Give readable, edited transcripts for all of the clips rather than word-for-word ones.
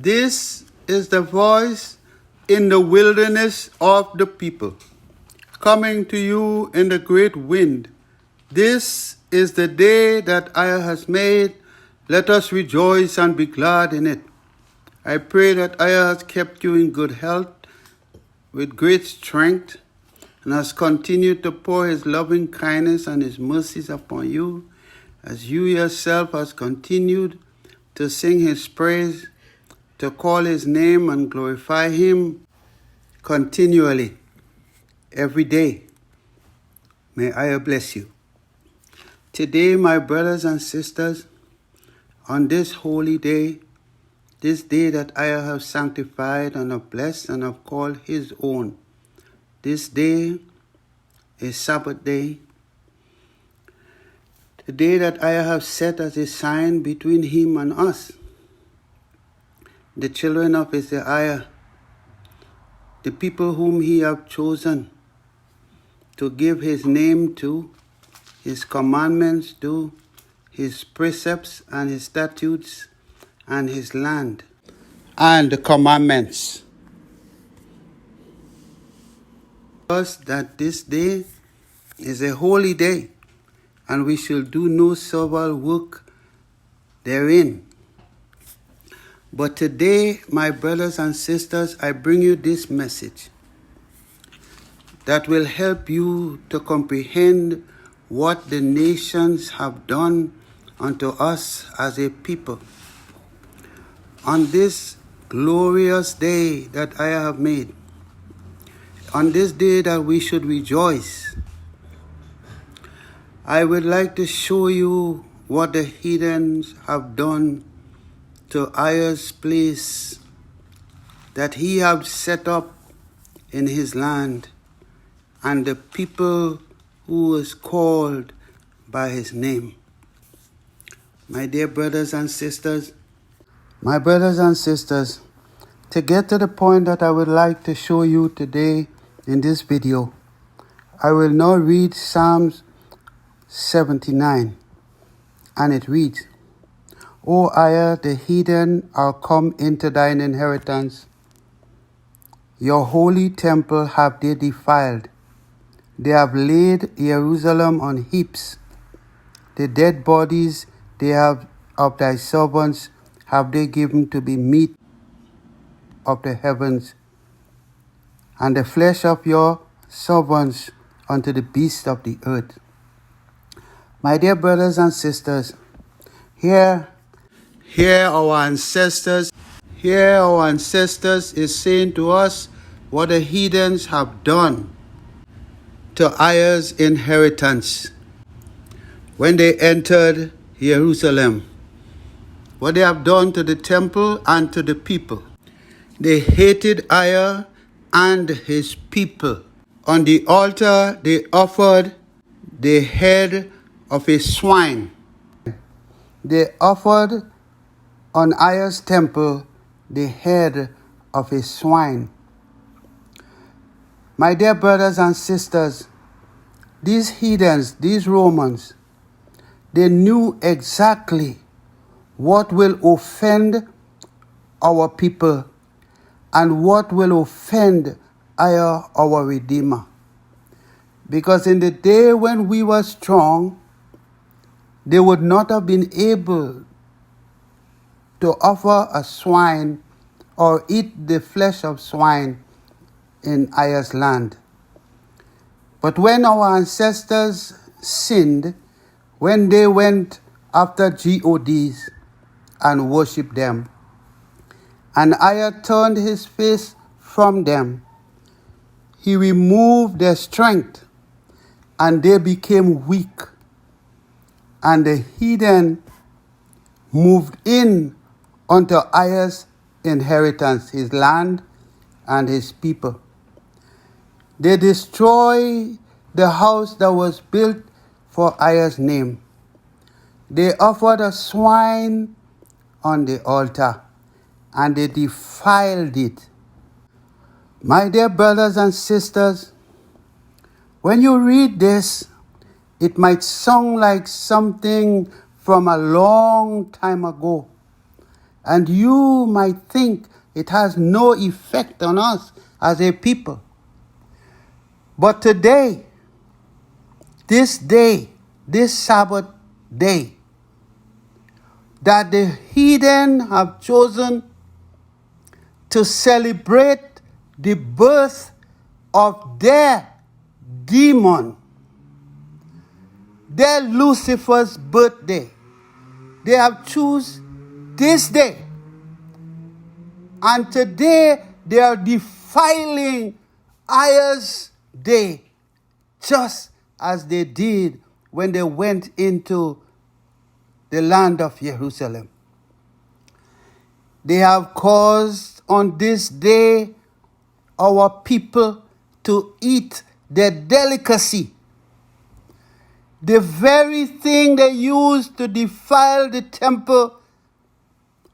This is the voice in the wilderness of the people, coming to you in the great wind. This is the day that EZER has made. Let us rejoice and be glad in it. I pray that EZER has kept you in good health, with great strength, and has continued to pour his loving kindness and his mercies upon you, as you yourself has continued to sing his praise, to call his name and glorify him continually, every day. May EZER bless you. Today, my brothers and sisters, on this holy day, this day that EZER have sanctified and have blessed and have called his own, this day is Sabbath day, the day that EZER have set as a sign between him and us, the children of EZER-IAH, the people whom he have chosen to give his name to, his commandments to, his precepts and his statutes and his land and the commandments. Us that this day is a holy day, and we shall do no servile work therein. But today, my brothers and sisters, I bring you this message that will help you to comprehend what the nations have done unto us as a people. On this glorious day that I have made, on this day that we should rejoice, I would like to show you what the heathens have done to EZER's place that he have set up in his land, and the people who is called by his name. My dear brothers and sisters, to get to the point that I would like to show you today in this video, I will now read Psalms 79, and it reads, O EZER, the heathen are come into thine inheritance. Your holy temple have they defiled. They have laid Jerusalem on heaps. The dead bodies they have of thy servants have they given to be meat of the heavens, and the flesh of your servants unto the beasts of the earth. My dear brothers and sisters, here our ancestors is saying to us what the heathens have done to EZER's inheritance when they entered Jerusalem, what they have done to the temple and to the people. They hated EZER and his people. On the altar, they offered the head of a swine. They offered on EZER's temple the head of a swine. My dear brothers and sisters, these heathens, these Romans, they knew exactly what will offend our people and what will offend EZER, our Redeemer. Because in the day when we were strong, they would not have been able to offer a swine or eat the flesh of swine in EZER's land. But when our ancestors sinned, when they went after gods and worshipped them, and EZER turned his face from them, he removed their strength, and they became weak. And the heathen moved in unto EZER's inheritance, his land and his people. They destroyed the house that was built for EZER's name. They offered a swine on the altar, and they defiled it. My dear brothers and sisters, when you read this, it might sound like something from a long time ago. And you might think it has no effect on us as a people. But today, this day, this Sabbath day, that the heathen have chosen to celebrate the birth of their demon, their Lucifer's birthday. They have chosen this day. And today they are defiling EZER-IAH's day, just as they did when they went into the land of Jerusalem. They have caused on this day our people to eat their delicacy, the very thing they used to defile the temple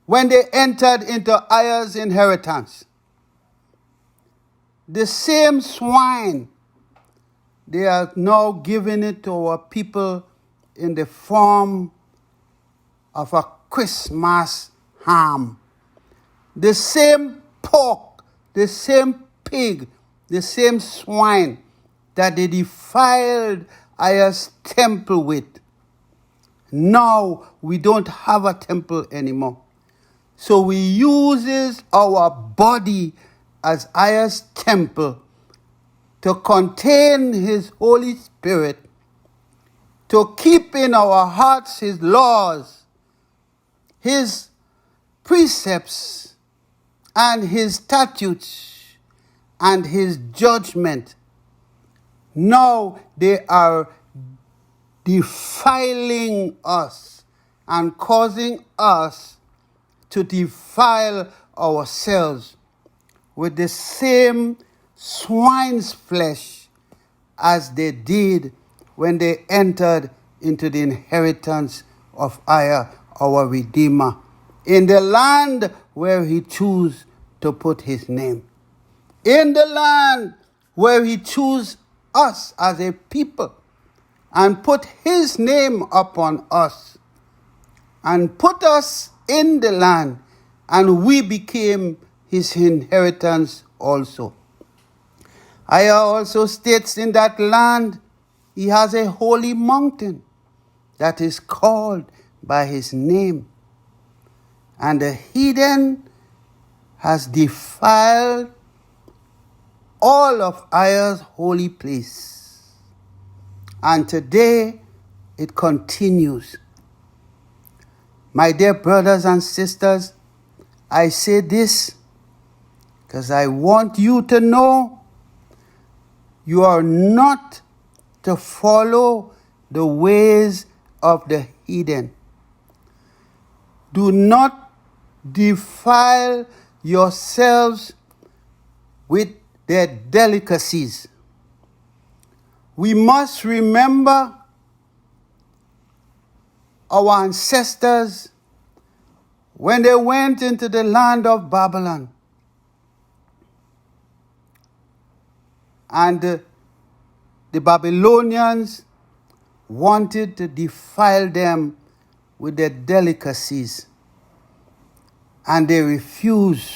when they entered into EZER-IAH's inheritance. The same swine, they are now giving it to our people in the form of a Christmas ham. The same pork, the same pig, the same swine that they defiled EZER-IAH's temple with. Now we don't have a temple anymore. So we use our body as EZER-IAH's temple to contain his Holy Spirit, to keep in our hearts his laws, his precepts, and his statutes, and his judgment. Now they are defiling us and causing us to defile ourselves with the same swine's flesh as they did when they entered into the inheritance of EZER, our Redeemer, in the land where he chose to put his name, in the land where he chose us as a people and put his name upon us and put us in the land, and we became his inheritance also. EZER also states in that land he has a holy mountain that is called by his name. And the heathen has defiled all of EZER's holy place. And today it continues. My dear brothers and sisters, I say this because I want you to know you are not to follow the ways of the heathen. Do not defile yourselves with their delicacies. We must remember our ancestors when they went into the land of Babylon. And the Babylonians wanted to defile them with their delicacies. And they refused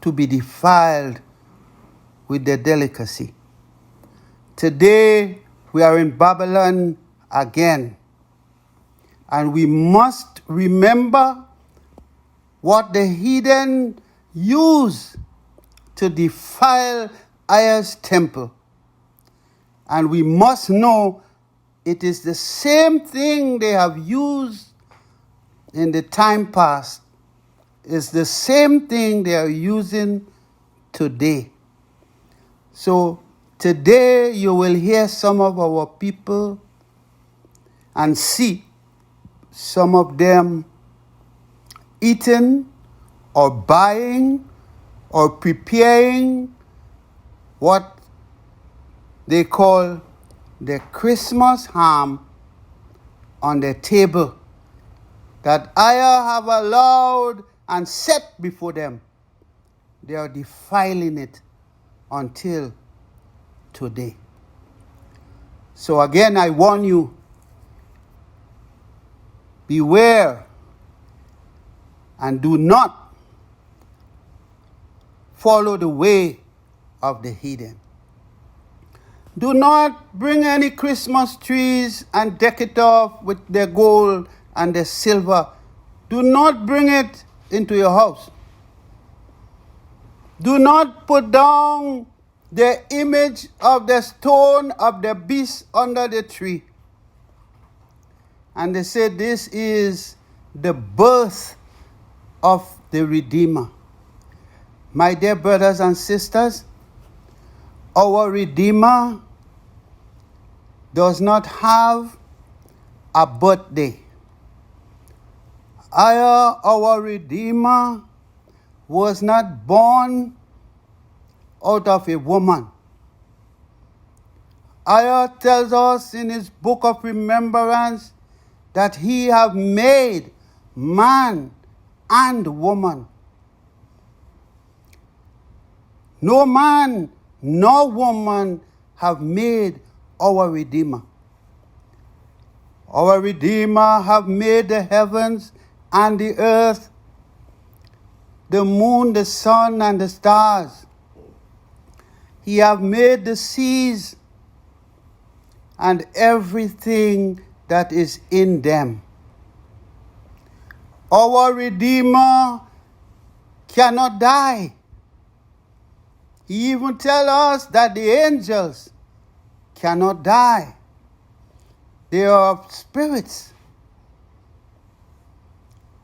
to be defiled with their delicacy. Today, we are in Babylon again. And we must remember what the heathen used to defile EZER's temple. And we must know it is the same thing they have used in the time past. It's the same thing they are using today. So today you will hear some of our people and see some of them eating or buying or preparing what they call the Christmas ham on the table that EZER have allowed and set before them. They are defiling it until today. So again, I warn you, beware and do not follow the way of the heathen. Do not bring any Christmas trees and deck it off with their gold and their silver. Do not bring it into your house. Do not put down the image of the stone of the beast under the tree. And they said this is the birth of the Redeemer. My dear brothers and sisters, our Redeemer does not have a birthday. Our Redeemer was not born out of a woman. Isaiah tells us in his book of remembrance that he have made man and woman. No man, no woman have made our Redeemer. Our Redeemer have made the heavens and the earth, the moon, the sun, and the stars. He have made the seas and everything that is in them. Our Redeemer cannot die. He even tells us that the angels cannot die. They are spirits.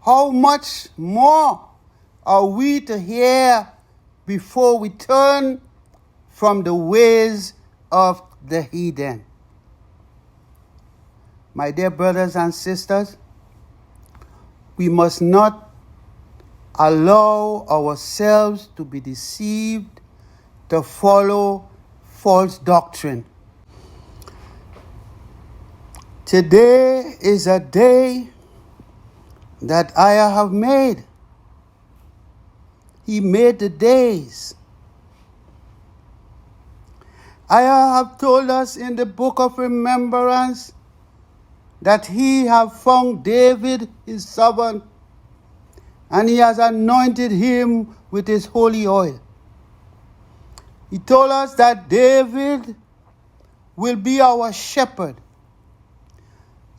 How much more are we to hear before we turn from the ways of the heathen? My dear brothers and sisters, we must not allow ourselves to be deceived to follow false doctrine. Today is a day that I have made. He made the days. I have told us in the book of remembrance that he have found David, his servant, and he has anointed him with his holy oil. He told us that David will be our shepherd.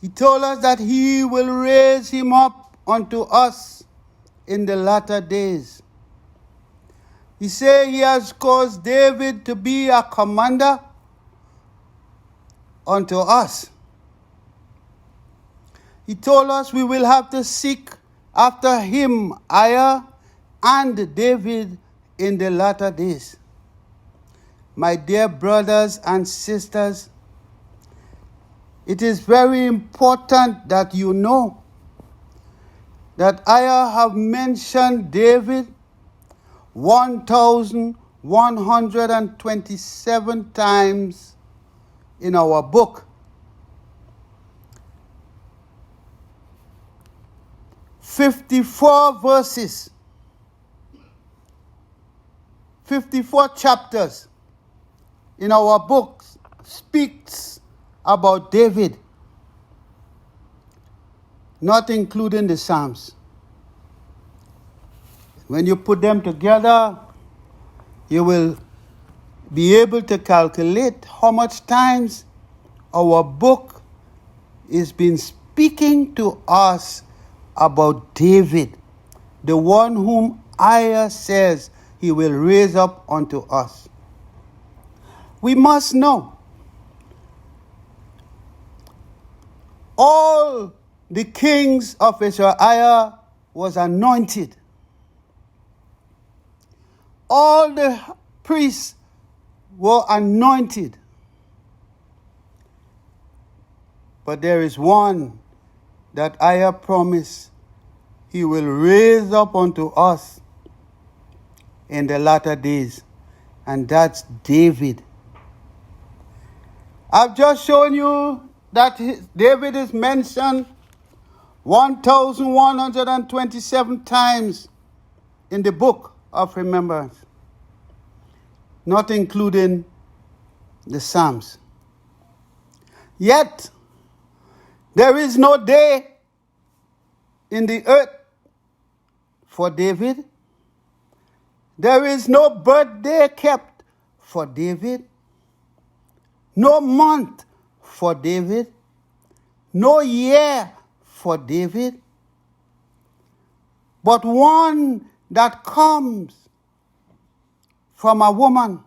He told us that he will raise him up unto us in the latter days. He said he has caused David to be a commander unto us. He told us we will have to seek after him, Aya and David, in the latter days. My dear brothers and sisters, it is very important that you know that I have mentioned David 1,127 times in our book. 54 verses, 54 chapters in our book speaks about David, not including the Psalms. When you put them together, you will be able to calculate how much times our book is been speaking to us about David, the one whom Isaiah says he will raise up unto us. We must know all the kings of Israel was anointed. All the priests were anointed. But there is one that Isaiah promised he will raise up unto us in the latter days, and that's David. I've just shown you that David is mentioned 1,127 times in the book of remembrance, not including the Psalms. Yet, there is no day in the earth for David. There is no birthday kept for David, no month for David, no year for David, but one that comes from a woman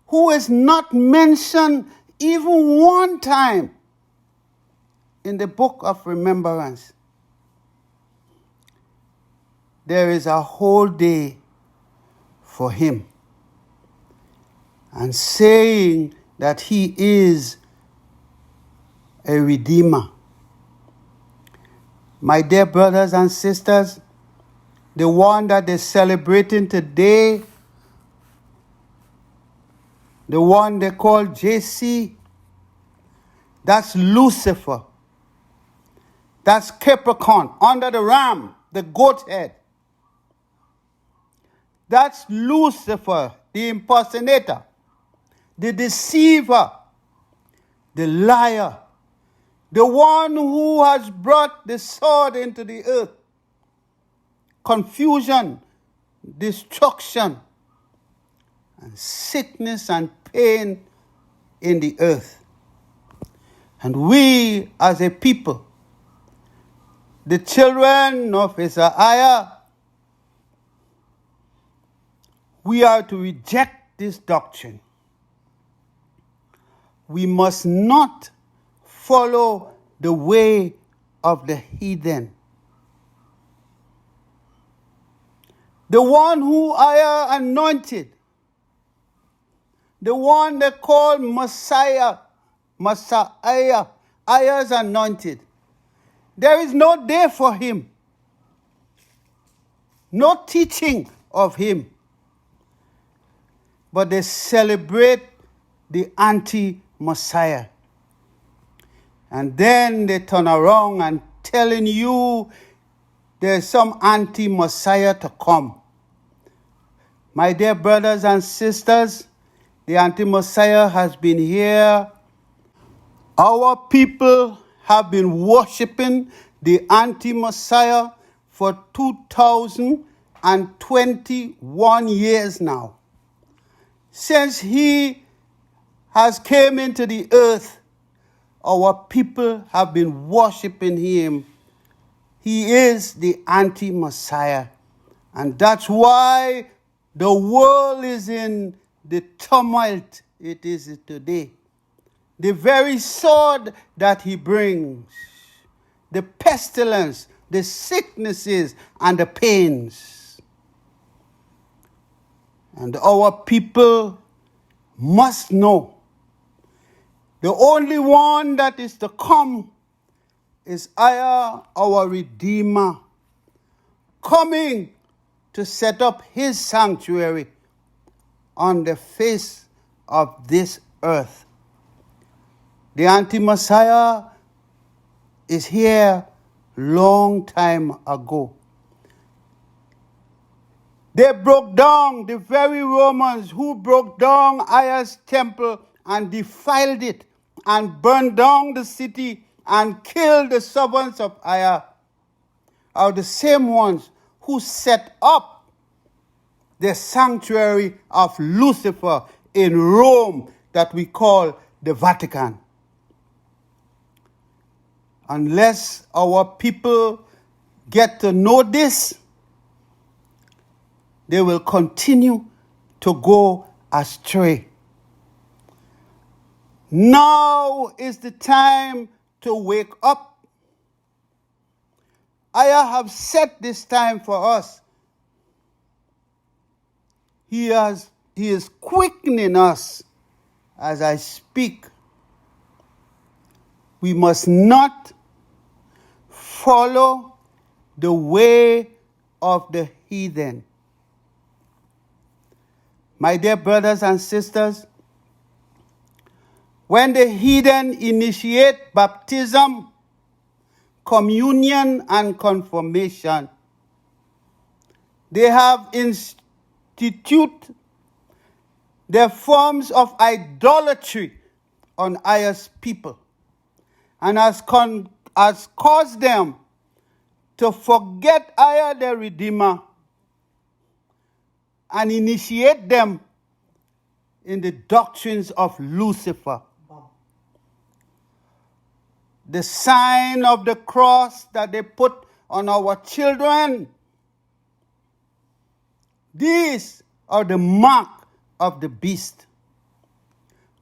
who is not mentioned even one time in the book of remembrance. There is a whole day for him, and saying that he is a redeemer. My dear brothers and sisters, the one that they're celebrating today, the one they call JC, that's Lucifer. That's Capricorn, under the ram, the goat head. That's Lucifer, the impersonator, the deceiver, the liar, the one who has brought the sword into the earth, confusion, destruction, and sickness and pain in the earth. And we as a people, the children of EZER-IAH, we are to reject this doctrine. We must not follow the way of the heathen. The one who IAH anointed, the one they call Messiah, IAH's anointed. There is no day for him, no teaching of him. But they celebrate the anti-Messiah. And then they turn around and telling you there's some anti-Messiah to come. My dear brothers and sisters, the anti-Messiah has been here. Our people have been worshiping the anti-Messiah for 2021 years now. Since he has came into the earth, our people have been worshiping him. He is the anti-Messiah. And that's why the world is in the turmoil it is today. The very sword that he brings, the pestilence, the sicknesses, and the pains. And our people must know the only one that is to come is IAH, our Redeemer, coming to set up his sanctuary on the face of this earth. The anti-Messiah is here long time ago. They broke down, the very Romans who broke down IAH's temple and defiled it and burned down the city and killed the servants of IAH are the same ones who set up the sanctuary of Lucifer in Rome that we call the Vatican. Unless our people get to know this, they will continue to go astray. Now is the time to wake up. IAH have set this time for us. He is quickening us as I speak. We must not follow the way of the heathen. My dear brothers and sisters, when the heathen initiate baptism, communion, and confirmation, they have instituted their forms of idolatry on IAH's people and has caused them to forget I, the Redeemer, and initiate them in the doctrines of Lucifer. The sign of the cross that they put on our children. These are the mark of the beast.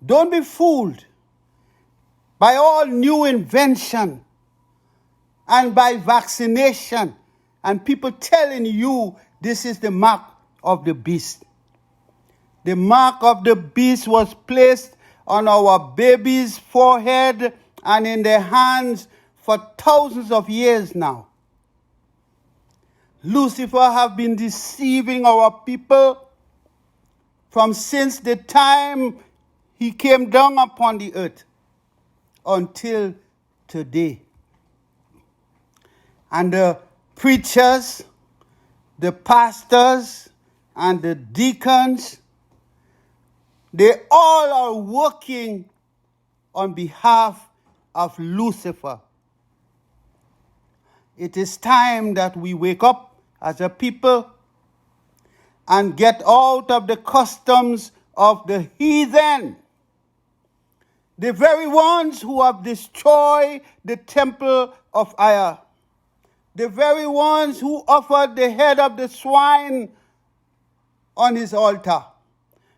Don't be fooled by all new invention and by vaccination and people telling you this is the mark of the beast. The mark of the beast was placed on our babies' forehead and in their hands for thousands of years now. Lucifer have been deceiving our people from since the time he came down upon the earth until today. And the preachers, the pastors, and the deacons, they all are working on behalf of Lucifer. It is time that we wake up as a people and get out of the customs of the heathen, the very ones who have destroyed the temple of EZER-IAH, the very ones who offered the head of the swine on his altar,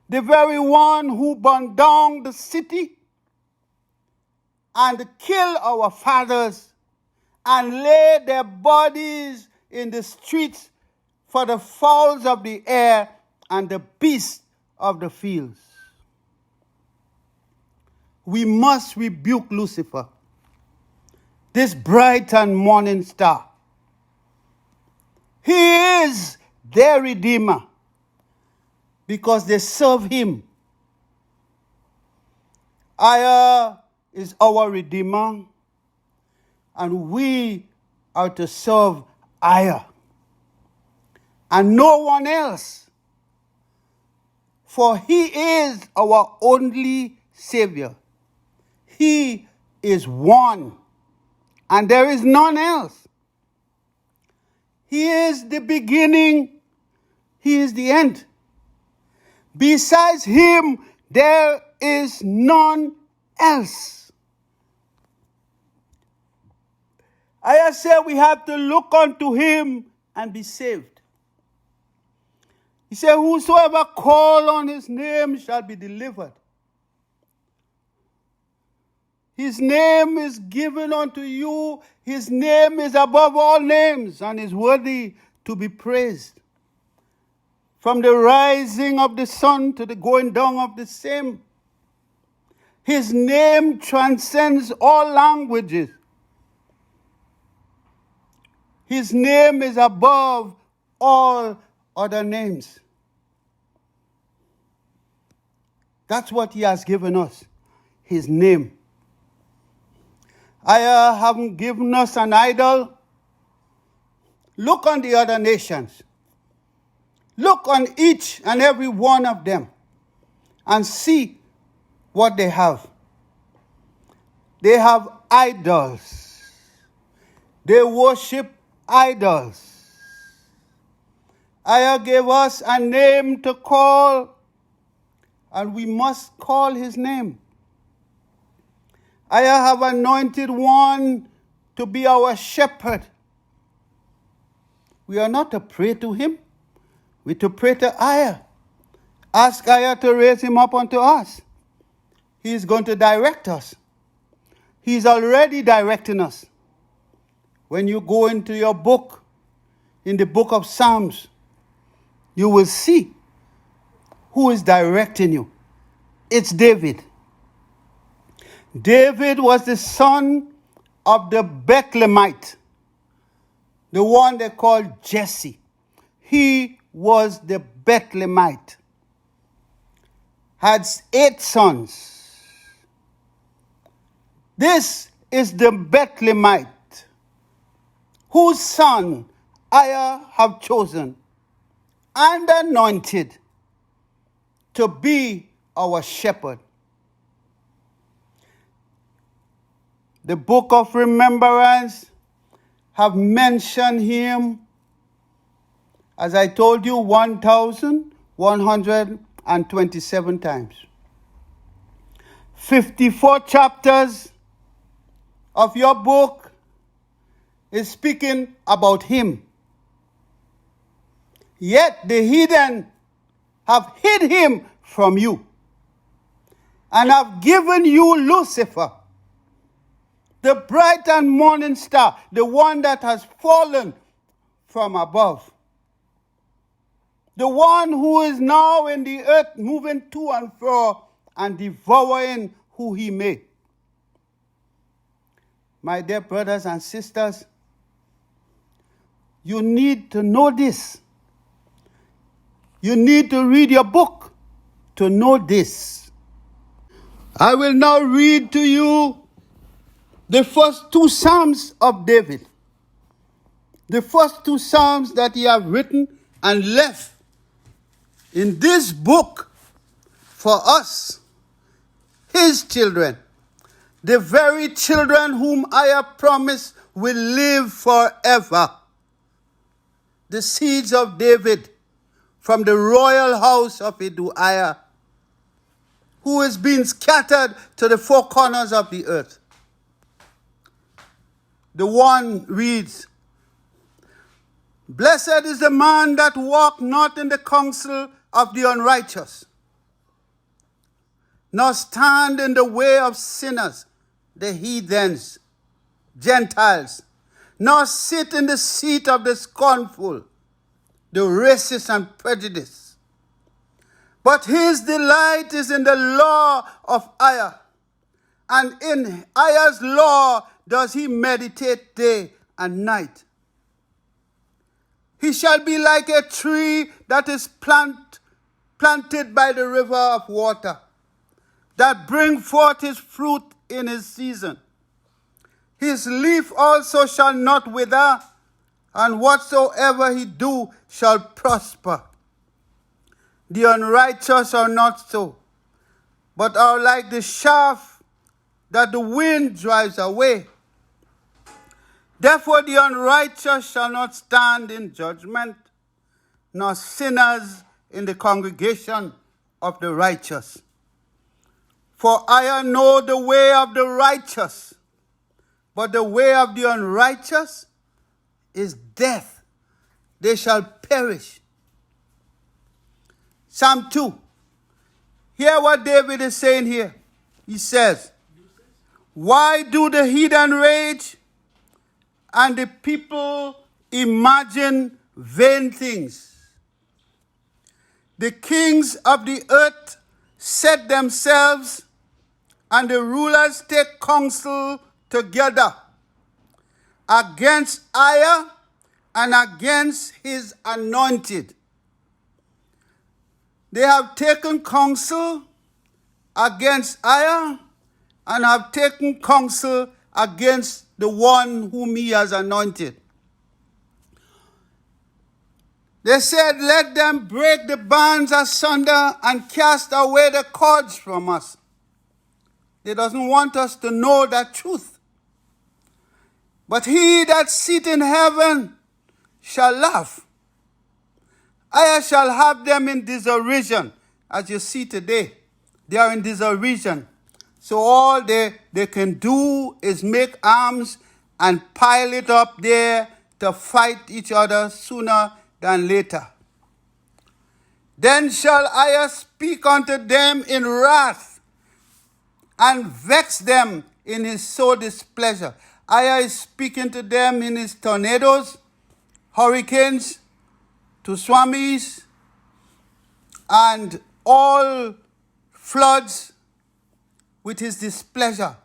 the very one who burned down the city and killed our fathers and laid their bodies in the streets for the fowls of the air and the beasts of the fields. We must rebuke Lucifer, this bright and morning star. He is their Redeemer because they serve him. EZER-IAH is our Redeemer, and we are to serve EZER-IAH and no one else, for he is our only Savior. He is one, and there is none else. He is the beginning, he is the end. Besides him, there is none else. I said we have to look unto him and be saved. He said, whosoever call on his name shall be delivered. His name is given unto you. His name is above all names and is worthy to be praised. From the rising of the sun to the going down of the same, his name transcends all languages. His name is above all other names. That's what he has given us, his name. I haven't given us an idol. Look on the other nations. Look on each and every one of them and see what they have. They have idols. They worship idols. EZER-IAH gave us a name to call, and we must call his name. EZER-IAH have anointed one to be our shepherd. We are not to pray to him. We are to pray to EZER-IAH. Ask EZER-IAH to raise him up unto us. He is going to direct us. He is already directing us. When you go into your book, in the book of Psalms, you will see who is directing you. It's David. David was the son of the Bethlehemite, the one they called Jesse. He was the Bethlehemite. Had 8 sons. This is the Bethlehemite whose son EZER-IAH have chosen and anointed to be our shepherd. The book of remembrance have mentioned him, as I told you, 1,127 times. 54 chapters of your book is speaking about him. Yet the heathen have hid him from you and have given you Lucifer, the bright and morning star, the one that has fallen from above, the one who is now in the earth moving to and fro and devouring who he may. My dear brothers and sisters, you need to know this. You need to read your book to know this. I will now read to you the first two Psalms of David. The first two Psalms that he has written and left in this book for us, his children, the very children whom I have promised will live forever. The seeds of David from the royal house of EZER-IAH, who is being scattered to the four corners of the earth. The one reads, "Blessed is the man that walk not in the counsel of the unrighteous, nor stand in the way of sinners, the heathens, Gentiles, nor sit in the seat of the scornful, the racist and prejudiced. But his delight is in the law of EZER, and in EZER's law does he meditate day and night. He shall be like a tree that is planted by the river of water, that bring forth his fruit in his season. His leaf also shall not wither, and whatsoever he do shall prosper. The unrighteous are not so, but are like the chaff that the wind drives away. Therefore the unrighteous shall not stand in judgment, nor sinners in the congregation of the righteous. For I know the way of the righteous, but the way of the unrighteous is death. They shall perish." Psalm 2. Hear what David is saying here. He says, "Why do the heathen rage and the people imagine vain things? The kings of the earth set themselves, and the rulers take counsel together against EZER and against his anointed. They have taken counsel against EZER and have taken counsel against the one whom he has anointed. They said, let them break the bands asunder and cast away the cords from us. They doesn't want us to know that truth. But he that sitteth in heaven shall laugh. I shall have them in derision, as you see today. They are in derision. So all they can do is make arms and pile it up there to fight each other sooner than later. Then shall I speak unto them in wrath, and vex them in his sore displeasure. I is speaking to them in his tornadoes, hurricanes, tsunamis, and all floods with his displeasure.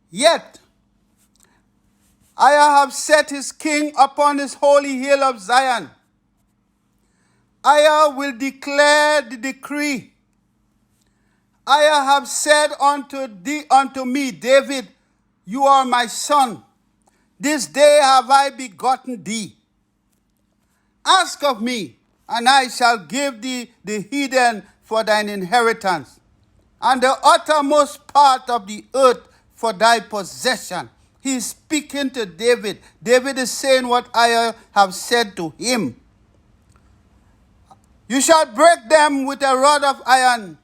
Yet I have set his king upon his holy hill of Zion. I will declare the decree. I have said unto me, David, you are my son. This day have I begotten thee. Ask of me, and I shall give thee the heathen for thine inheritance, and the uttermost part of the earth for thy possession. He's speaking to David. David is saying what I have said to him. You shall break them with a rod of iron.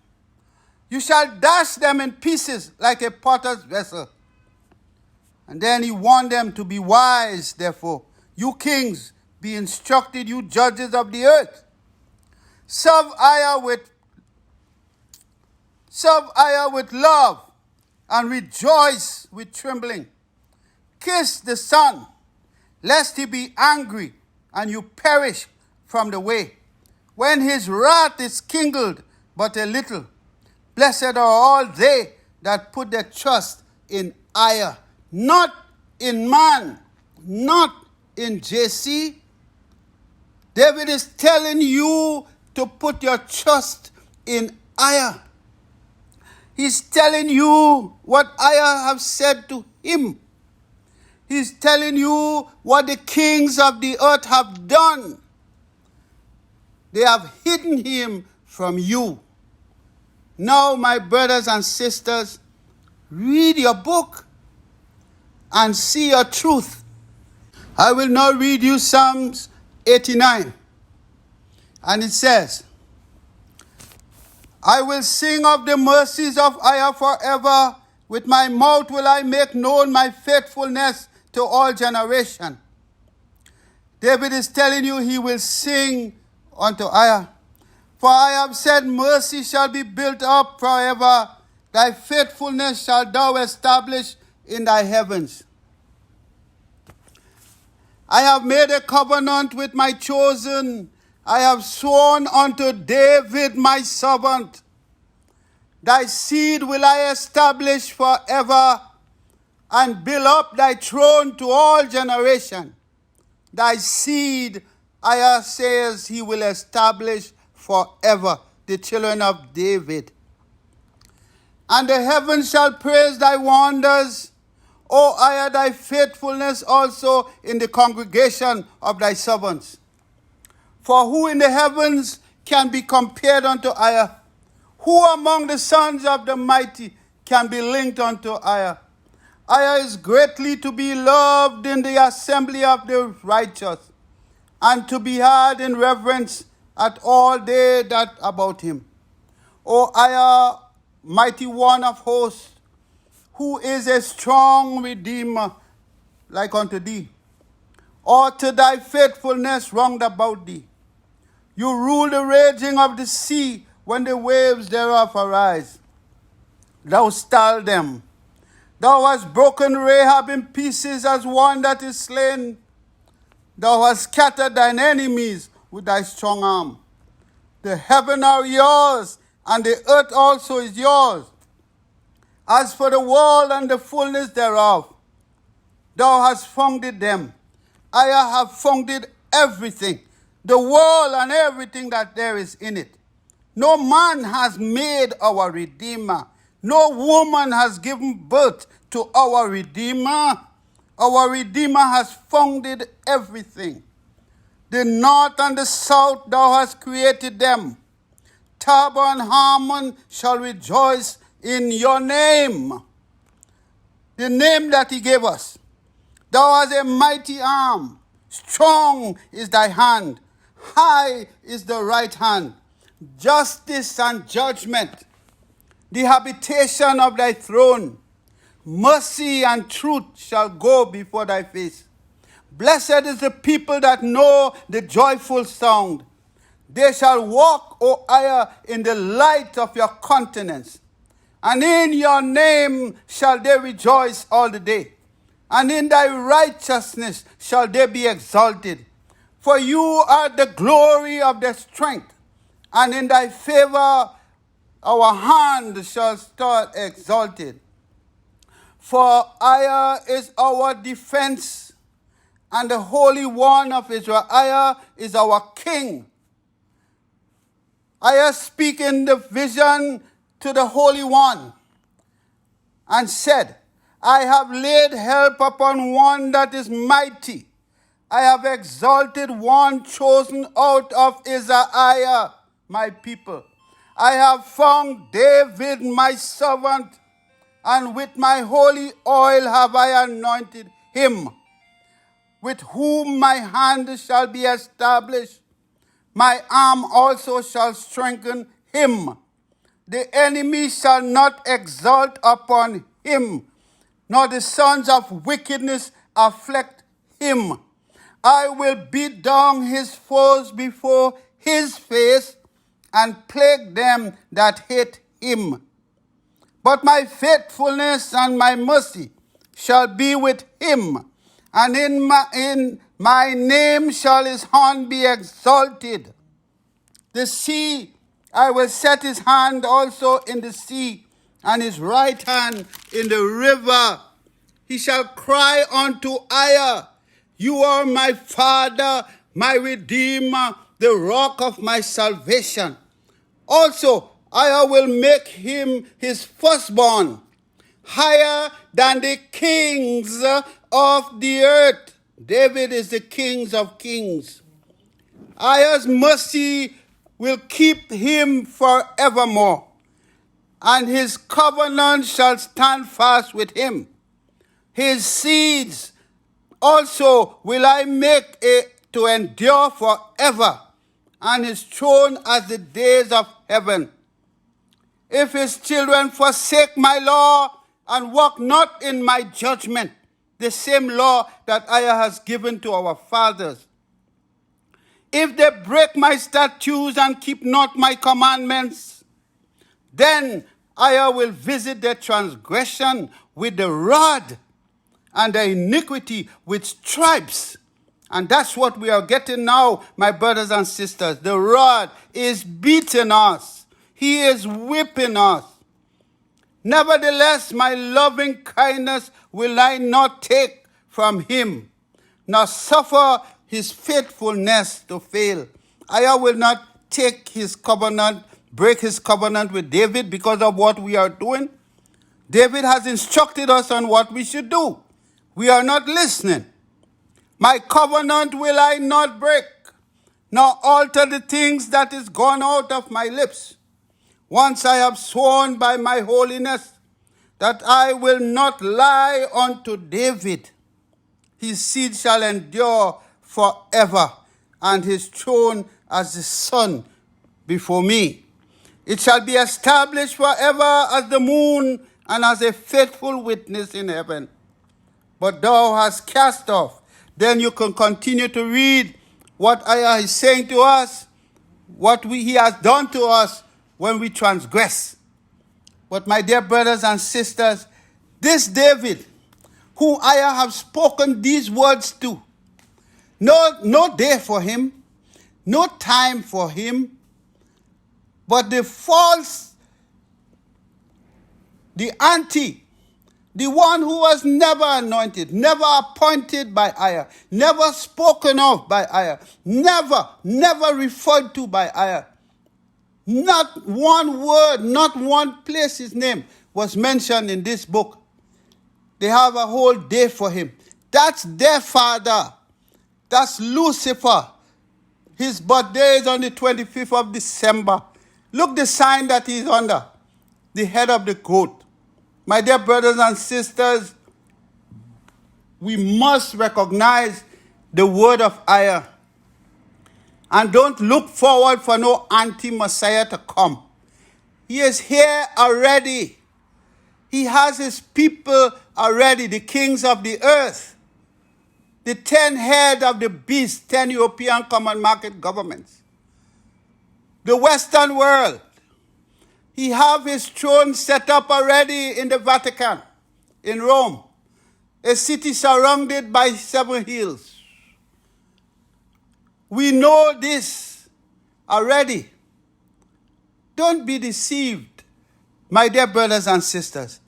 You shall dash them in pieces like a potter's vessel. And then he warned them to be wise, therefore. You kings, be instructed, you judges of the earth. Serve EZER-IAH with love and rejoice with trembling. Kiss the Son, lest he be angry and you perish from the way. When his wrath is kindled but a little, blessed are all they that put their trust in EZER-IAH, not in man, not in JC. David is telling you to put your trust in EZER-IAH. He's telling you what EZER-IAH have said to him. He's telling you what the kings of the earth have done. They have hidden him from you. Now, my brothers and sisters, read your book and see your truth. I will now read you Psalms 89. And it says, I will sing of the mercies of EZER-IAH forever. With my mouth will I make known my faithfulness to all generations. David is telling you he will sing unto EZER-IAH. For I have said, mercy shall be built up forever. Thy faithfulness shalt thou establish in thy heavens. I have made a covenant with my chosen. I have sworn unto David my servant. Thy seed will I establish forever, and build up thy throne to all generations. Thy seed, EZER-IAH says, he will establish forever, the children of David. And the heavens shall praise thy wonders, O EZER-IAH, thy faithfulness also in the congregation of thy servants. For who in the heavens can be compared unto EZER-IAH? Who among the sons of the mighty can be linked unto EZER-IAH? EZER-IAH is greatly to be loved in the assembly of the righteous, and to be held in reverence at all they that about him. O EZER-IAH, mighty one of hosts, who is a strong redeemer like unto thee, or to thy faithfulness round about thee. You rule the raging of the sea when the waves thereof arise. Thou stilled them. Thou hast broken Rahab in pieces as one that is slain. Thou hast scattered thine enemies with thy strong arm. The heaven are yours, and the earth also is yours. As for the world and the fullness thereof, thou hast founded them. I have founded everything, the world and everything that there is in it. No man has made our Redeemer. No woman has given birth to our Redeemer. Our Redeemer has founded everything. The north and the south, thou hast created them. Tabor and Harmon shall rejoice in your name, the name that he gave us. Thou hast a mighty arm. Strong is thy hand. High is the right hand. Justice and judgment, the habitation of thy throne. Mercy and truth shall go before thy face. Blessed is the people that know the joyful sound. They shall walk, O EZER-IAH, in the light of your countenance. And in your name shall they rejoice all the day. And in thy righteousness shall they be exalted. For you are the glory of their strength. And in thy favor our hand shall stand exalted. For EZER-IAH is our defense, and the Holy One of Israel, EZER-IAH, is our King. EZER-IAH speak in the vision to the Holy One, and said, I have laid help upon one that is mighty. I have exalted one chosen out of EZER-IAH, my people. I have found David, my servant. and with my holy oil have I anointed him, with whom my hand shall be established. My arm also shall strengthen him. The enemy shall not exalt upon him, nor the sons of wickedness afflict him. I will beat down his foes before his face, and plague them that hate him. But my faithfulness and my mercy shall be with him, and in my name shall his horn be exalted. The sea, I will set his hand also in the sea, and his right hand in the river. He shall cry unto EZER, you are my Father, my Redeemer, the rock of my salvation. Also, I will make him his firstborn, higher than the kings of the earth. David is the king of kings. EZER's mercy will keep him forevermore, and his covenant shall stand fast with him. His seeds also will I make it to endure forever, and his throne as the days of heaven. If his children forsake my law and walk not in my judgment, the same law that EZER has given to our fathers, if they break my statutes and keep not my commandments, then EZER will visit their transgression with the rod and their iniquity with stripes. And that's what we are getting now, my brothers and sisters. The rod is beating us. He is whipping us. Nevertheless, my loving kindness will I not take from him, nor suffer his faithfulness to fail. EZER will not take his covenant, break his covenant with David because of what we are doing. David has instructed us on what we should do. We are not listening. My covenant will I not break, nor alter the things that is gone out of my lips. Once I have sworn by my holiness that I will not lie unto David. His seed shall endure forever, and his throne as the sun before me. It shall be established forever as the moon and as a faithful witness in heaven. But thou hast cast off. Then you can continue to read what EZER is saying to us, what he has done to us when we transgress. But my dear brothers and sisters, this David, who EZER have spoken these words to, no day for him, no time for him, but the false, the anti, the one who was never anointed, never appointed by EZER, never spoken of by EZER, never referred to by EZER. Not one word, not one place his name was mentioned in this book. They have a whole day for him. That's their father. That's Lucifer. His birthday is on the 25th of December. Look the sign that he's under, the head of the goat. My dear brothers and sisters, we must recognize the word of EZER. And don't look forward for no anti-Messiah to come. He is here already. He has his people already, the kings of the earth. The 10 head of the beast, 10 European common market governments. The Western world. He have his throne set up already in the Vatican, in Rome. A city surrounded by 7 hills. We know this already. Don't be deceived, my dear brothers and sisters.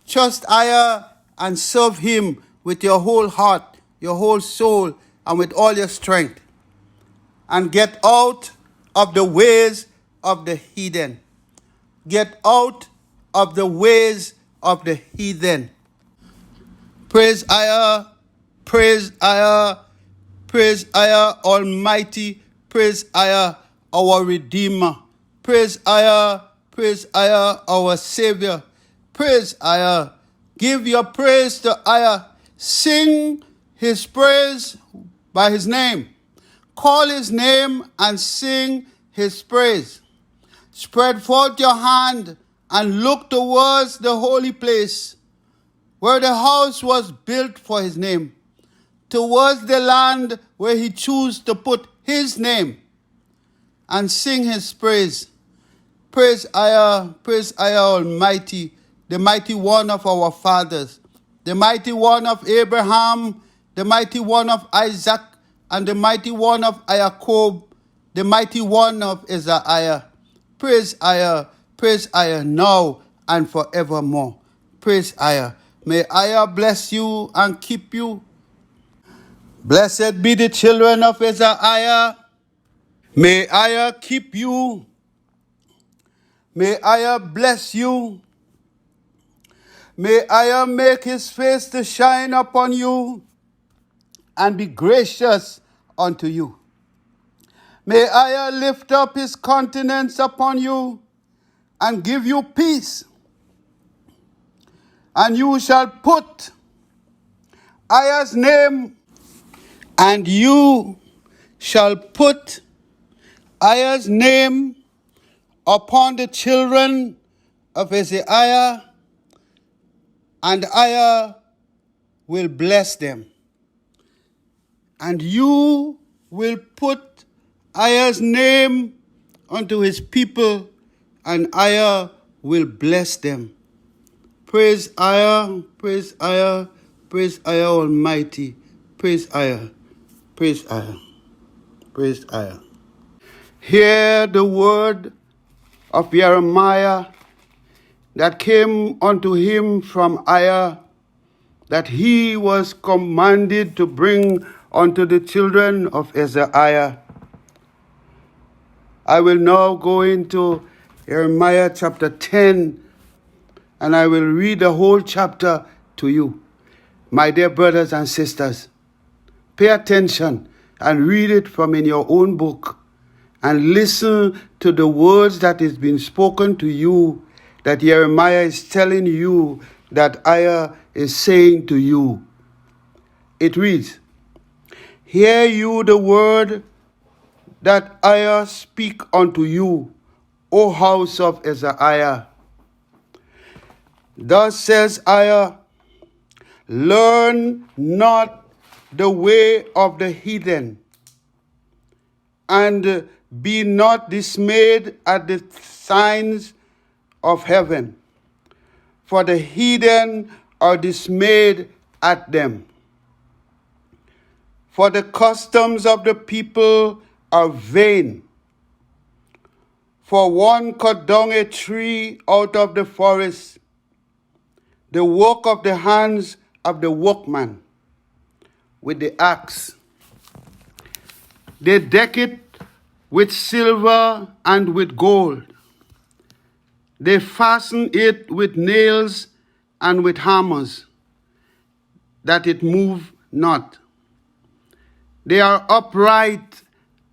Trust EZER and serve him with your whole heart, your whole soul, and with all your strength. And get out of the ways of the heathen. Get out of the ways of the heathen. Praise EZER, praise EZER, praise EZER Almighty, praise EZER our Redeemer, praise EZER our Savior, Praise IAH. Give your praise to IAH. Sing his praise by his name. Call his name and sing his praise. Spread forth your hand and look towards the holy place where the house was built for his name, towards the land where he chose to put his name, and sing his praise. Praise IAH Almighty, the mighty one of our fathers, the mighty one of Abraham, the mighty one of Isaac, and the mighty one of Jacob, the mighty one of EZER-IAH. Praise IAH now and forevermore. Praise IAH. May IAH bless you and keep you. Blessed be the children of EZER-IAH. May IAH keep you. May IAH bless you. May IAH make his face to shine upon you and be gracious unto you. May IAH lift up his countenance upon you and give you peace. And you shall put IAH's name, and you shall put IAH's name upon the children of EZER-IAH, and IAH will bless them. And you will put IAH's name unto his people, and IAH will bless them. Praise IAH, praise IAH, praise IAH Almighty, praise IAH, praise IAH, praise IAH. Hear the word of Jeremiah that came unto him from IAH, that he was commanded to bring unto the children of EZER-IAH. I will now go into Jeremiah chapter 10, and I will read the whole chapter to you. My dear brothers and sisters, pay attention and read it from in your own book, and listen to the words that is being spoken to you, that Jeremiah is telling you, that IAH is saying to you. It reads, Hear you the word that IAH speak unto you, O house of EZER-IAH. Thus says IAH, Learn not the way of the heathen, and be not dismayed at the signs of heaven, for the heathen are dismayed at them. For the customs of the people are vain. For one cut down a tree out of the forest, the work of the hands of the workman with the axe. They deck it with silver and with gold. They fasten it with nails and with hammers, that it move not. They are upright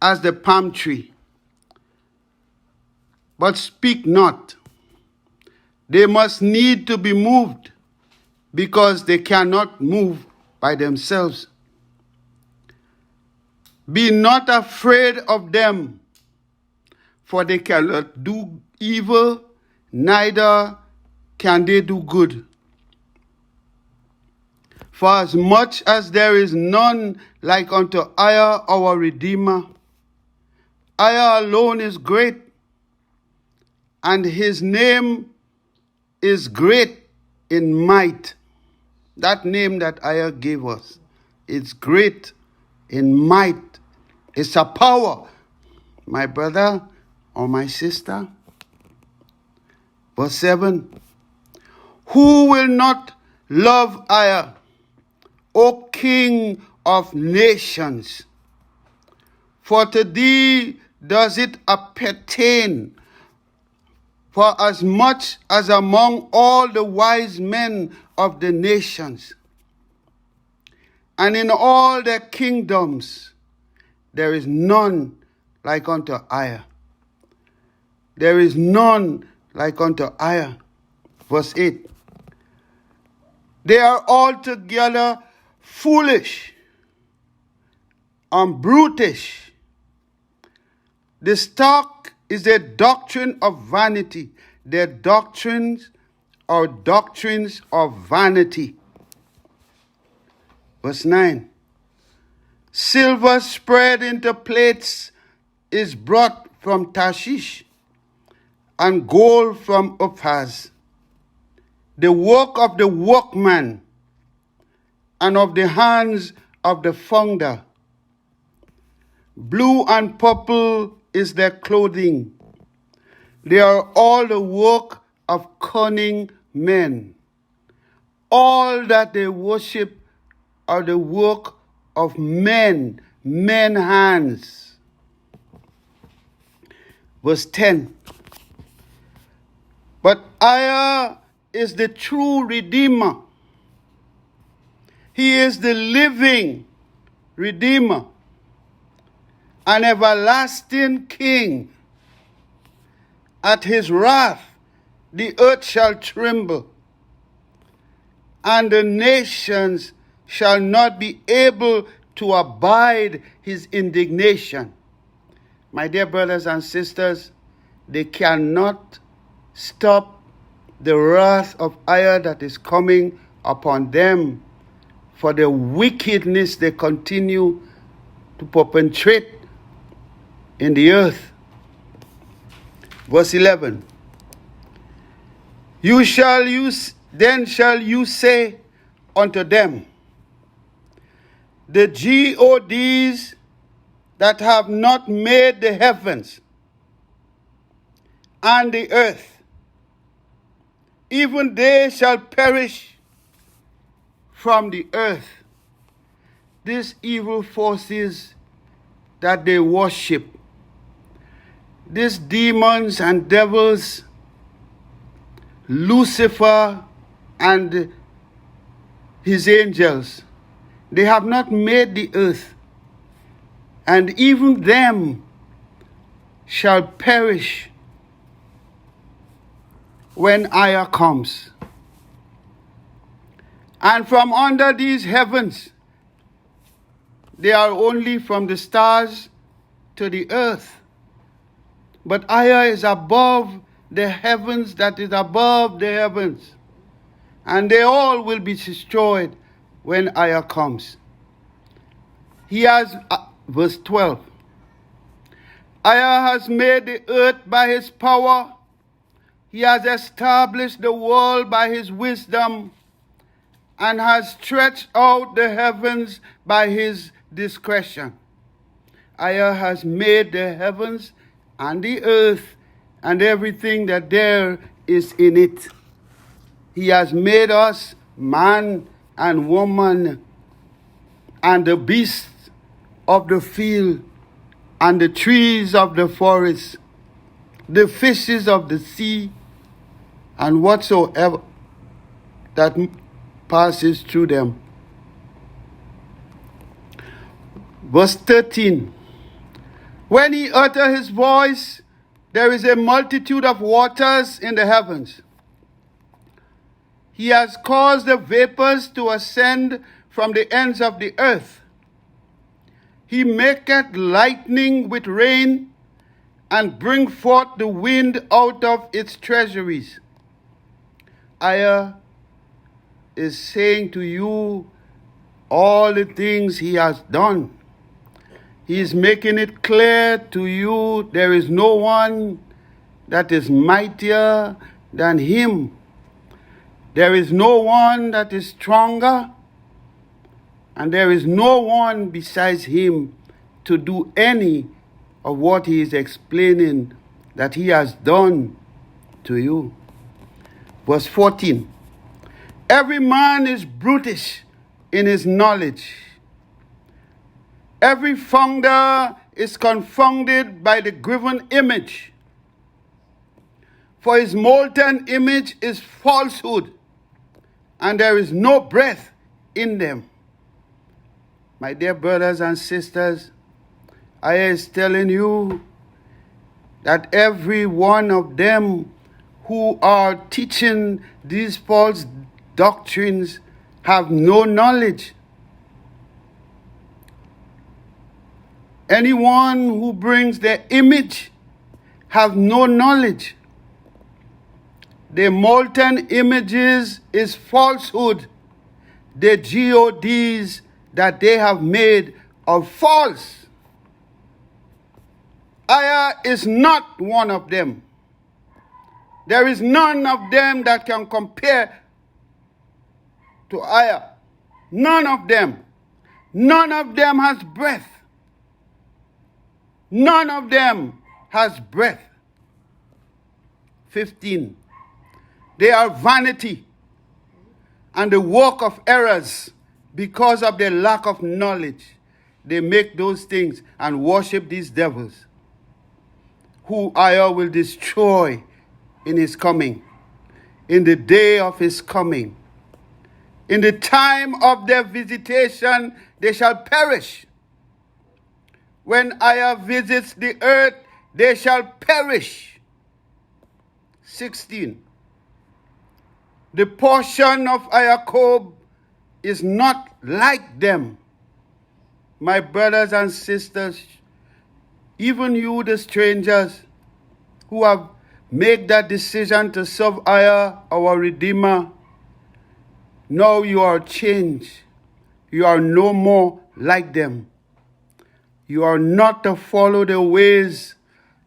as the palm tree, but speak not. They must need to be moved, because they cannot move by themselves. Be not afraid of them, for they cannot do evil, neither can they do good. For as much as there is none like unto IAH our Redeemer, IAH alone is great, and his name is great in might. That name that IAH gave us, it's great in might. It's a power, my brother or my sister. Verse 7, Who will not love IAH, O King of nations? For to thee does it appertain, for as much as among all the wise men of the nations, and in all their kingdoms, there is none like unto IAH. There is none like unto IAH. Verse 8. They are altogether foolish and brutish. The stock is a doctrine of vanity. Their doctrines are doctrines of vanity. Verse 9. Silver spread into plates is brought from Tarshish, and gold from Uphaz. The work of the workman and of the hands of the founder. Blue and purple is their clothing. They are all the work of cunning men. All that they worship are the work of men hands. Verse 10. But EZER is the true Redeemer. He is the living Redeemer, an everlasting King. At his wrath the earth shall tremble, and the nations shall not be able to abide his indignation. My dear brothers and sisters, they cannot stop the wrath of EZER that is coming upon them for the wickedness they continue to perpetrate in the earth. Verse 11. Then shall you say unto them, the gods that have not made the heavens and the earth, even they shall perish from the earth. These evil forces that they worship, these demons and devils, Lucifer and his angels, they have not made the earth, and even them shall perish when EZER comes. And from under these heavens, they are only from the stars to the earth. But EZER is above the heavens that is above the heavens. And they all will be destroyed when EZER comes. He has, verse 12, EZER has made the earth by his power. He has established the world by his wisdom, and has stretched out the heavens by his discretion. EZER has made the heavens and the earth and everything that there is in it. He has made us man and woman, and the beasts of the field, and the trees of the forest, the fishes of the sea, and whatsoever that passes through them. Verse 13. When he utters his voice, there is a multitude of waters in the heavens. He has caused the vapors to ascend from the ends of the earth. He maketh lightning with rain, and bring forth the wind out of its treasuries. EZER is saying to you all the things he has done. He is making it clear to you there is no one that is mightier than him. There is no one that is stronger, and there is no one besides him to do any of what he is explaining that he has done to you. Verse 14. Every man is brutish in his knowledge. Every founder is confounded by the graven image. For his molten image is falsehood, and there is no breath in them. My dear brothers and sisters, I is telling you that every one of them who are teaching these false doctrines have no knowledge. Anyone who brings their image have no knowledge. The molten images is falsehood. The gods that they have made are false. EZER is not one of them. There is none of them that can compare to EZER. None of them. None of them has breath. None of them has breath. 15. They are vanity and the work of errors because of their lack of knowledge. They make those things and worship these devils, who EZER will destroy in his coming, in the day of his coming. In the time of their visitation, they shall perish. When EZER visits the earth, they shall perish. 16. The portion of Jacob is not like them. My brothers and sisters, even you, the strangers, who have made that decision to serve EZER, our Redeemer, now you are changed. You are no more like them. You are not to follow their ways.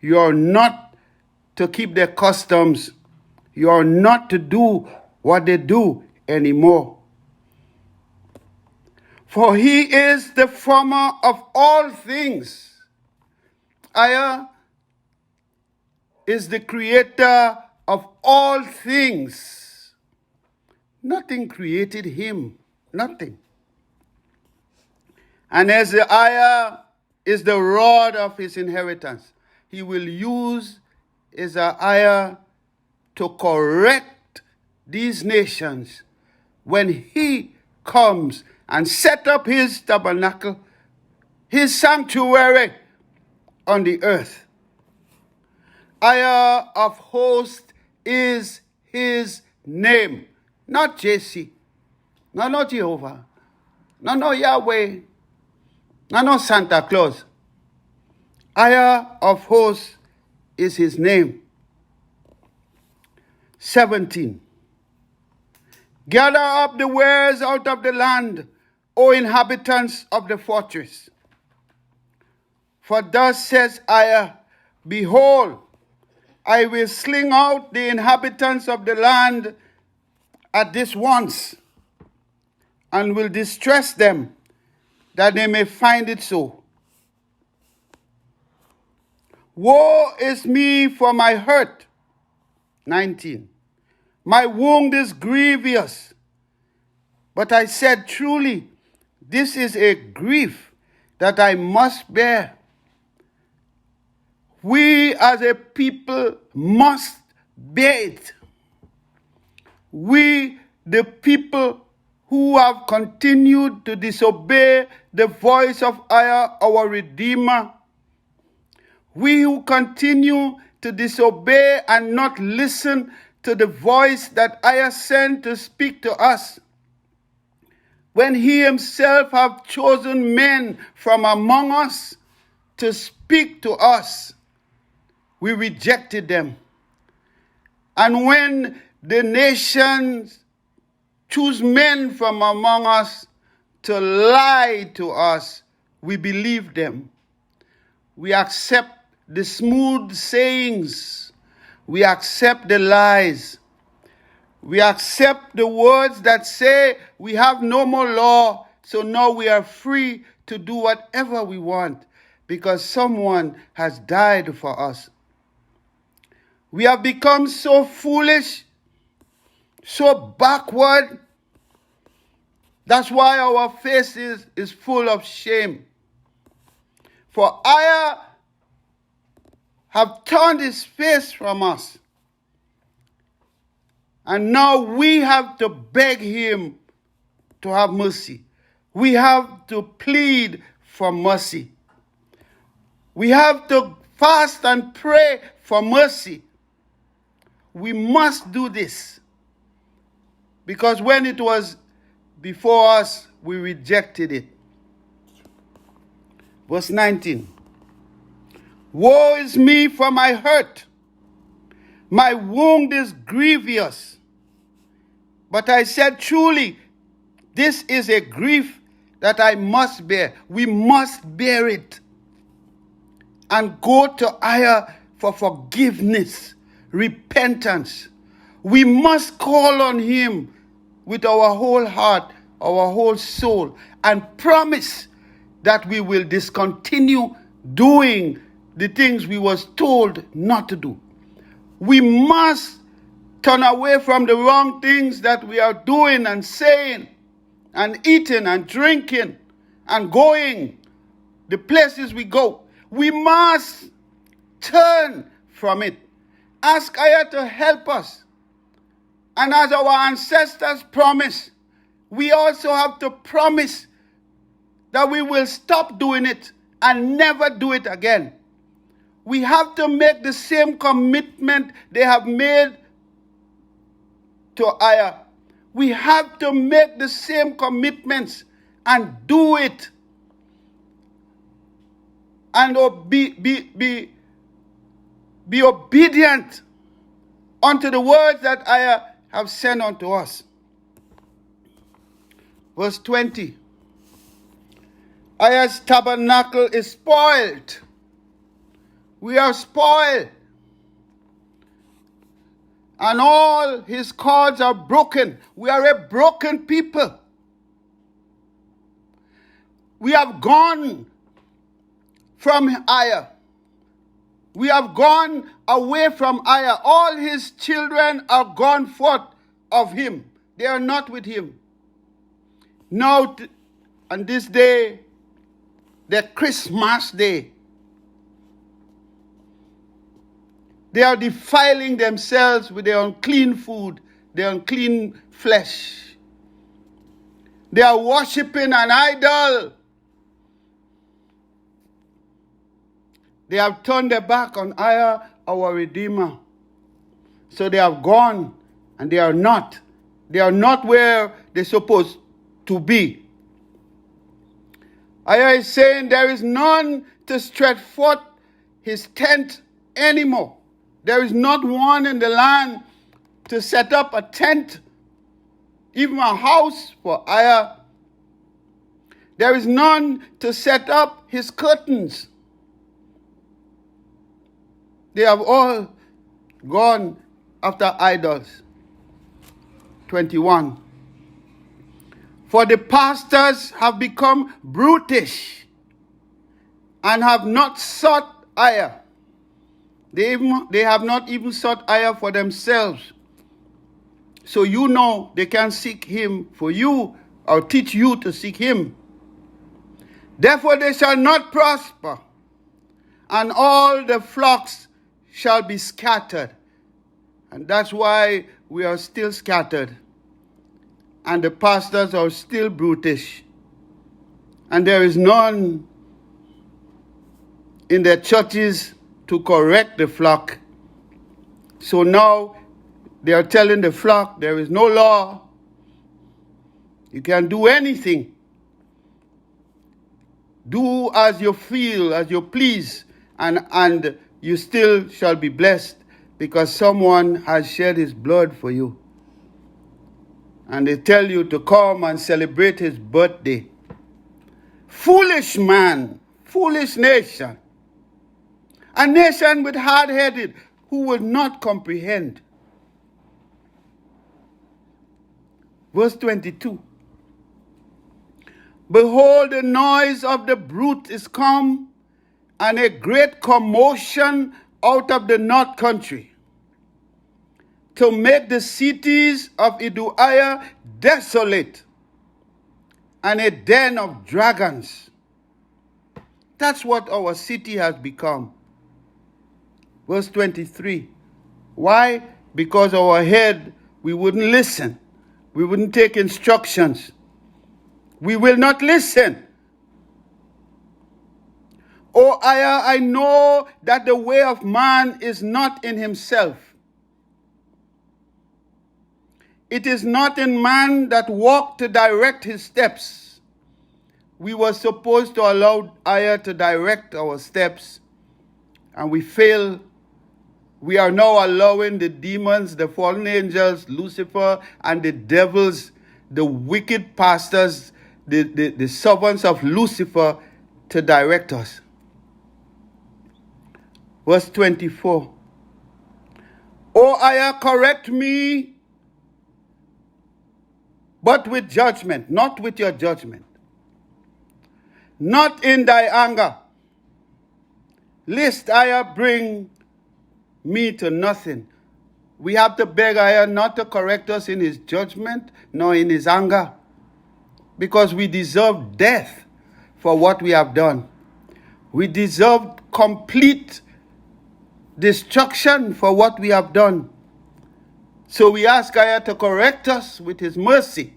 You are not to keep their customs. You are not to do what they do anymore. For he is the former of all things. EZER is the creator of all things. Nothing created him. Nothing. And EZER-IAH is the rod of his inheritance. He will use EZER-IAH to correct these nations when he comes and set up his tabernacle, his sanctuary on the earth. EZER of hosts is his name, not JC, not Jehovah, not Yahweh, not Santa Claus. EZER of hosts is his name. 17. Gather up the wares out of the land, O inhabitants of the fortress. For thus says EZER, behold, I will sling out the inhabitants of the land at this once, and will distress them, that they may find it so. Woe is me for my hurt. 19. My wound is grievous. But I said, truly, this is a grief that I must bear. We as a people must bear it. We, the people who have continued to disobey the voice of EZER, our Redeemer, we who continue to disobey and not listen to the voice that EZER sent to speak to us, when he himself have chosen men from among us to speak to us, we rejected them. And when the nations choose men from among us to lie to us, we believe them. We accept the smooth sayings. We accept the lies. We accept the words that say we have no more law, so now we are free to do whatever we want because someone has died for us. We have become so foolish, so backward. That's why our face is full of shame. For EZER have turned his face from us. And now we have to beg him to have mercy. We have to plead for mercy. We have to fast and pray for mercy. We must do this. Because when it was before us, we rejected it. Verse 19. Woe is me, for my hurt. My wound is grievous. But I said, truly, this is a grief that I must bear. We must bear it. And go to EZER-IAH for forgiveness, repentance. We must call on him with our whole heart, our whole soul, and promise that we will discontinue doing the things we was told not to do. We must turn away from the wrong things that we are doing and saying and eating and drinking and going the places we go. We must turn from it. Ask EZER-IAH to help us. And as our ancestors promised, we also have to promise that we will stop doing it and never do it again. We have to make the same commitment they have made to EZER-IAH. We have to make the same commitments and do it. And be obedient unto the words that EZER-IAH have sent unto us. Verse 20. EZER-IAH's tabernacle is spoiled. We are spoiled. And all his cords are broken. We are a broken people. We have gone from EZER-IAH. We have gone away from EZER-IAH. All his children are gone forth of him. They are not with him. Now, on this day, the Christmas day, they are defiling themselves with their unclean food, their unclean flesh. They are worshiping an idol. They have turned their back on EZER-IAH, our Redeemer. So they have gone, and they are not. They are not where they're supposed to be. EZER-IAH is saying there is none to stretch forth his tent anymore. There is not one in the land to set up a tent, even a house for EZER-IAH. There is none to set up his curtains. They have all gone after idols. 21. For the pastors have become brutish and have not sought EZER-IAH. They have not even sought EZER-IAH for themselves. So you know they can seek him for you or teach you to seek him. Therefore they shall not prosper, and all the flocks shall be scattered. And that's why we are still scattered. And the pastors are still brutish. And there is none in their churches to correct the flock. So now they are telling the flock there is no law. You can do anything. Do as you feel, as you please, and you still shall be blessed because someone has shed his blood for you. And they tell you to come and celebrate his birthday. Foolish man, foolish nation. A nation with hard-headed who will not comprehend. Verse 22. Behold, the noise of the brute is come, and a great commotion out of the north country, to make the cities of EZER-IAH desolate, and a den of dragons. That's what our city has become. Verse 23. Why? Because our head, we wouldn't listen. We wouldn't take instructions. We will not listen. O EZER-IAH, I know that the way of man is not in himself. It is not in man that walk to direct his steps. We were supposed to allow EZER to direct our steps, and we fail. We are now allowing the demons, the fallen angels, Lucifer, and the devils, the wicked pastors, the servants of Lucifer, to direct us. Verse 24. O EZER, correct me, but with judgment, not with your judgment. Not in thy anger, lest EZER bring me to nothing. We have to beg EZER not to correct us in his judgment, nor in his anger, because we deserve death for what we have done. We deserve complete destruction for what we have done. So we ask EZER to correct us with his mercy,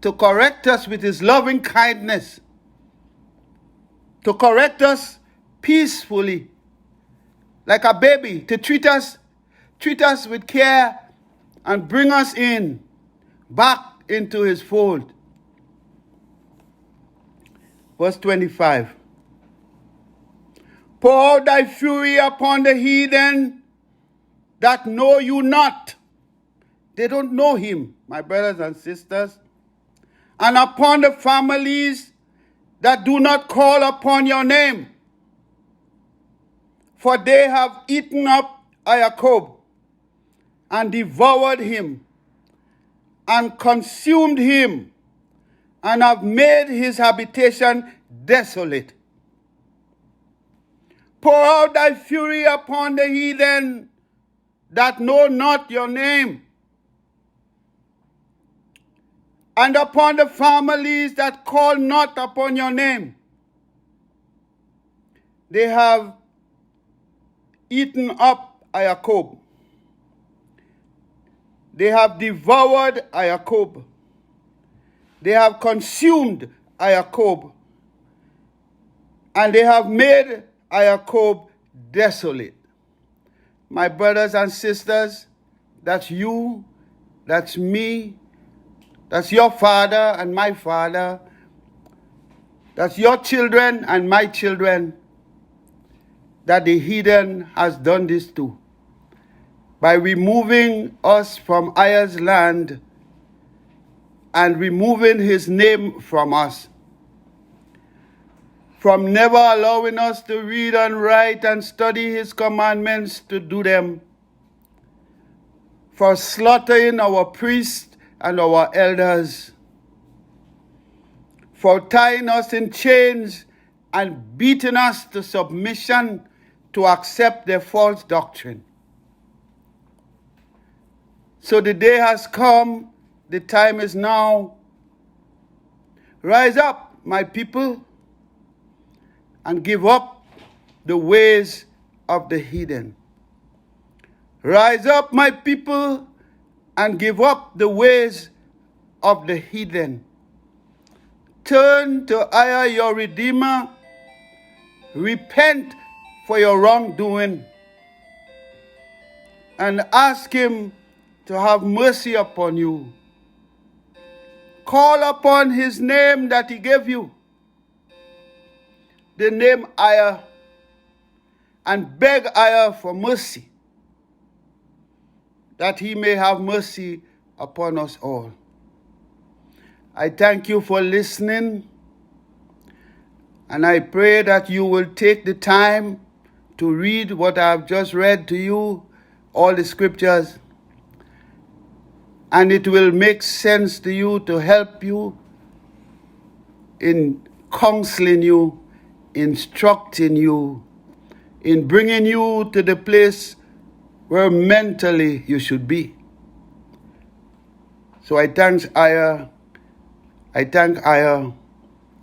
to correct us with his loving kindness, to correct us peacefully, like a baby, to treat us with care and bring us back into his fold. Verse 25. Pour out thy fury upon the heathen that know you not. They don't know him, my brothers and sisters. And upon the families that do not call upon your name. For they have eaten up Jacob and devoured him and consumed him and have made his habitation desolate. Pour out thy fury upon the heathen that know not your name, and upon the families that call not upon your name. They have eaten up Jacob. They have devoured Jacob. They have consumed Jacob. And they have made Jacob desolate. My brothers and sisters, that's you, that's me, that's your father and my father, that's your children and my children, that the heathen has done this to, by removing us from EZER's land and removing his name from us, from never allowing us to read and write and study his commandments to do them, for slaughtering our priests and our elders, for tying us in chains and beating us to submission to accept their false doctrine. So the day has come, the time is now. Rise up, my people, and give up the ways of the heathen. Rise up, my people, and give up the ways of the heathen. Turn to EZER, your Redeemer. Repent for your wrongdoing and ask him to have mercy upon you. Call upon his name that he gave you, the name EZER, and beg EZER for mercy, that he may have mercy upon us all. I thank you for listening, and I pray that you will take the time to read what I have just read to you, all the scriptures, and it will make sense to you, to help you in counseling you, instructing you, in bringing you to the place where mentally you should be. So I thank EZER. I thank EZER.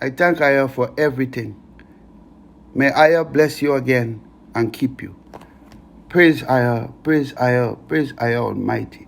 I thank EZER for everything. May EZER bless you again and keep you. Praise EZER, praise EZER, praise EZER Almighty.